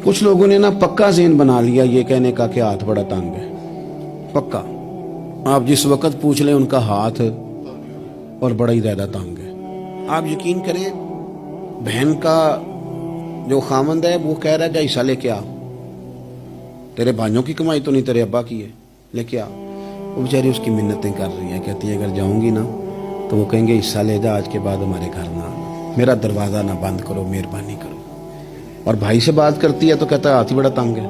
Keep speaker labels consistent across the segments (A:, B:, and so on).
A: कुछ लोगों ने ना पक्का ज़हन बना लिया ये कहने का कि हाथ बड़ा तंग है। पक्का आप जिस वक्त पूछ लें उनका हाथ और बड़ा ही ज़्यादा तंग है। आप यकीन करें, बहन का जो खामंद है वो कह रहा है हिस्सा लेके आ, तेरे भाइयों की कमाई तो नहीं तेरे अब्बा की है, लेके आ। वो बेचारी उसकी मिन्नतें कर रही है, कहती है अगर जाऊंगी ना तो वो कहेंगे हिस्सा ले जा, आज के बाद हमारे घर ना आना, मेरा दरवाज़ा ना बंद करो, मेहरबानी करो। और भाई से बात करती है तो कहता है हाथ ही बड़ा तंग है,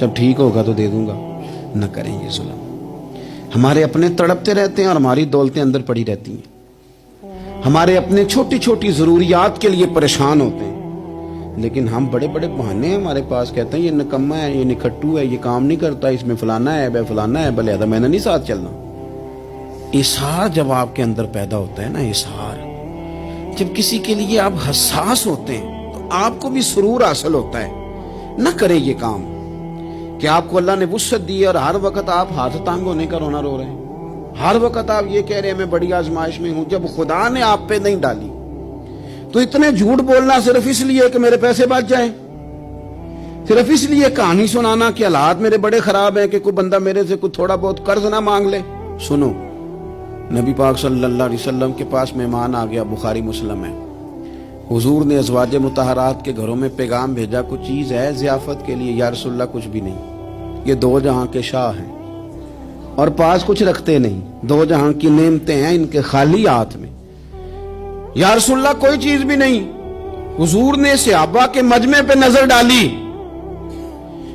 A: जब ठीक होगा तो दे दूंगा। न करें ये जुल्म। हमारे अपने तड़पते रहते हैं और हमारी दौलतें अंदर पड़ी रहती हैं। हमारे अपने छोटी छोटी ज़रूरियात के लिए परेशान होते हैं, लेकिन हम बड़े बड़े बहाने हैं हमारे पास। कहते हैं ये निकम्मा है, ये निखट्टू है, ये काम नहीं करता, इसमें फलाना है, वह फलाना है, भले मैंने नहीं साथ चलना। इशार जब आपके अंदर पैदा होता है ना, इशार जब किसी के लिए आप हसास होते हैं तो आपको भी सुरूर हासिल होता है। न करें ये काम कि आपको अल्लाह ने वुसअत दी है और हर वक्त आप हाथ तंग होने का रोना रो रहे हैं। हर वक्त आप ये कह रहे हैं मैं बड़ी आजमाइश में हूं, जब खुदा ने आप पे नहीं डाली। तो इतने झूठ बोलना सिर्फ इसलिए कि मेरे पैसे बच जाएं, सिर्फ इसलिए कहानी सुनाना कि हालात मेरे बड़े खराब हैं कि कोई बंदा मेरे से कुछ थोड़ा बहुत कर्ज ना मांग ले। सुनो, नबी पाक सल्लल्लाहु अलैहि वसल्लम के पास मेहमान आ गया, बुखारी मुस्लिम है। हुजूर ने अज़वाज मुतहरात के घरों में पैगाम भेजा, कुछ चीज़ है ज़ियाफत के लिए? या रसूलल्लाह कुछ भी नहीं, ये दो जहां के शाह हैं और पास कुछ रखते नहीं, दो जहां की नेमतें हैं इनके खाली हाथ में। या रसूलल्लाह कोई चीज भी नहीं। हुजूर ने सहाबा के मजमे पे नजर डाली,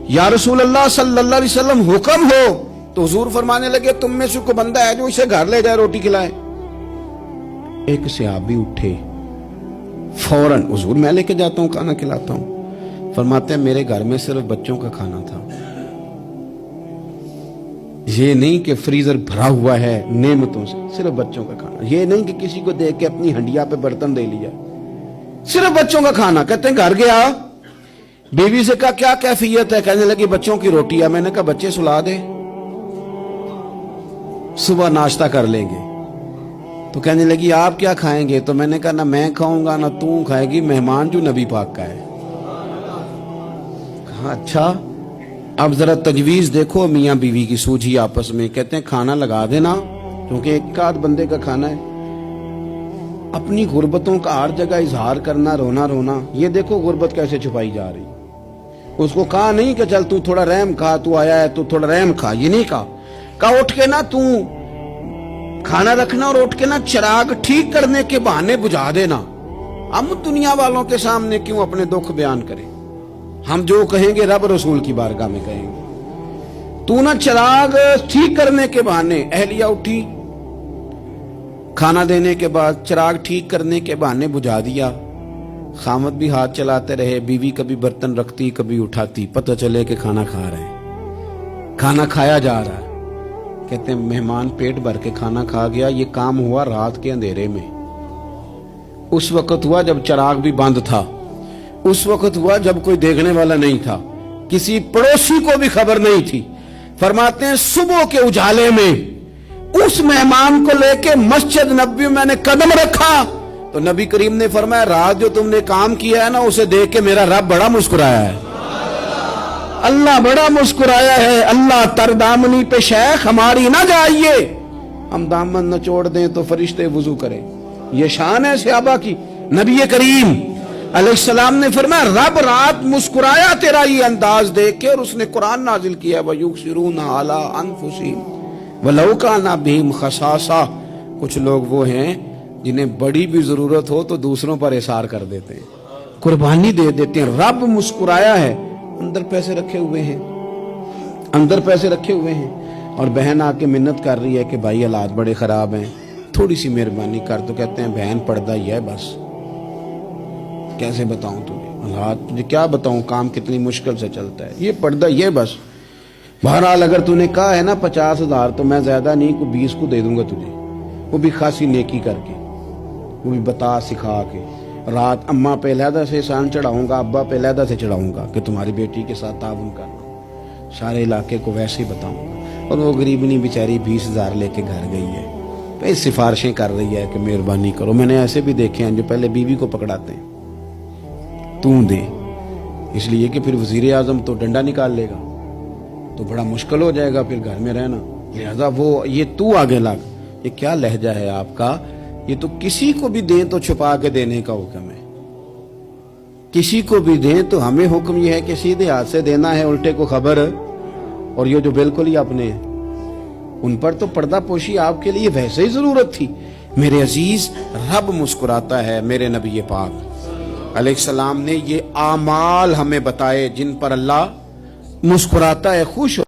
A: या रसूलल्लाह सल्लल्लाहु अलैहि वसल्लम हुक्म हो। तो हुजूर फरमाने लगे तुम में से कोई बंदा है जो इसे घर ले जाए, रोटी खिलाए? एक सहाबी उठे फौरन, हुजूर मैं लेके जाता हूँ, खाना खिलाता हूँ। फरमाते हैं मेरे घर में सिर्फ बच्चों का खाना था, ये नहीं कि फ्रीजर भरा हुआ है नेमतों से, सिर्फ बच्चों का खाना। ये नहीं कि किसी को देख के अपनी हंडिया पे बर्तन दे लिया, सिर्फ बच्चों का खाना। कहते हैं घर गया, बीवी से कहा क्या कैफियत है? कहने लगी बच्चों की रोटी है। मैंने कहा बच्चे सुला दे, सुबह नाश्ता कर लेंगे। तो कहने लगी आप क्या खाएंगे? तो मैंने कहा ना मैं खाऊंगा ना तू खाएगी, मेहमान जो नबी पाक का है। कहा अच्छा, अब जरा तजवीज देखो मियाँ बीवी की सूझी आपस में। कहते हैं खाना लगा देना, क्योंकि एक आध बंदे का खाना है। अपनी गुर्बतों का हर जगह इजहार करना, रोना रोना। ये देखो गुर्बत कैसे छुपाई जा रही। उसको कहा नहीं कि चल तू थोड़ा रहम खा, तू आया है तू थोड़ा रहम खा, ये नहीं कहा उठ के ना तू खाना रखना और उठ के ना चिराग ठीक करने के बहाने बुझा देना। हम दुनिया वालों के सामने क्यों अपने दुख बयान करें? हम जो कहेंगे रब रसूल की बारगाह में कहेंगे। तू ना चिराग ठीक करने के बहाने, अहलिया उठी खाना देने के बाद चिराग ठीक करने के बहाने बुझा दिया। खामद भी हाथ चलाते रहे, बीवी कभी बर्तन रखती कभी उठाती, पता चले कि खाना खा रहे हैं, खाना खाया जा रहा है। कहते हैं मेहमान पेट भर के खाना खा गया। ये काम हुआ रात के अंधेरे में, उस वक्त हुआ जब चिराग भी बंद था, उस वक्त हुआ जब कोई देखने वाला नहीं था, किसी पड़ोसी को भी खबर नहीं थी। फरमाते हैं सुबह के उजाले में उस मेहमान को लेके मस्जिद नबी में मैंने कदम रखा तो नबी करीम ने फरमाया रात जो तुमने काम किया है ना, उसे देख के मेरा रब बड़ा मुस्कुराया है, अल्लाह बड़ा मुस्कुराया है। अल्लाह तरदामनी पे शेख हमारी ना जाइए, हम दामन न छोड़ दें तो फरिश्ते वुजू करें। ये शान है सहाबा की। नबी करीम अलैहिस्सलाम ने फरमाया रब रात मुस्कुराया तेरा ये अंदाज देख के, और उसने कुरान नाजिल किया वयुसिरून अला अनफुसिहिम वलौ काना बिहिम खसासा। कुछ लोग वो हैं जिन्हें बड़ी भी जरूरत हो तो दूसरों पर इसार कर देते हैं, कुर्बानी दे देते हैं। रब मुस्कुराया है, अंदर पैसे रखे हुए हैं, अंदर पैसे रखे हुए हैं। और बहन आके मिन्नत कर रही है कि भाई हालात बड़े खराब हैं, थोड़ी सी मेहरबानी कर। तो कहते हैं बहन पर्दा ही है बस, कैसे बताऊं तुझे हालात, तुझे क्या बताऊं काम कितनी मुश्किल से चलता है, ये पर्दा ये बस। बहरहाल अगर तूने कहा है ना 50,000 तो मैं ज्यादा नहीं को 20 को दे दूंगा तुझे, वो भी खासी नेकी करके, वो भी बता सिखा के। रात अम्मा पे लहदा से शान चढ़ाऊंगा, अब्बा पे लहदा से चढ़ाऊंगा कि तुम्हारी बेटी के साथ ताउन करना, सारे इलाके को वैसे ही बताऊंगा। और वो गरीबनी बेचारी 20,000 लेके घर गई है, कई सिफारिशें कर रही है कि मेहरबानी करो। मैंने ऐसे भी देखे हैं जो पहले बीवी को पकड़ाते हैं, तू दे اس لیے کہ پھر وزیر اعظم تو ڈنڈا نکال لے گا تو بڑا مشکل ہو جائے گا پھر گھر میں رہنا. لہذا وہ یہ تو آگے لگ. یہ کیا لہجہ ہے آپ کا؟ یہ تو کسی کو بھی دیں تو چھپا کے دینے کا حکم ہے. کسی کو بھی دیں تو ہمیں حکم یہ ہے کہ سیدھے ہاتھ سے دینا ہے, الٹے کو خبر. اور یہ جو بالکل ہی اپنے, ان پر تو پردہ پوشی آپ کے لیے ویسے ہی ضرورت تھی. میرے عزیز, رب مسکراتا ہے. میرے نبی پاک علیہ السلام نے یہ اعمال ہمیں بتائے جن پر اللہ مسکراتا ہے, خوش ہو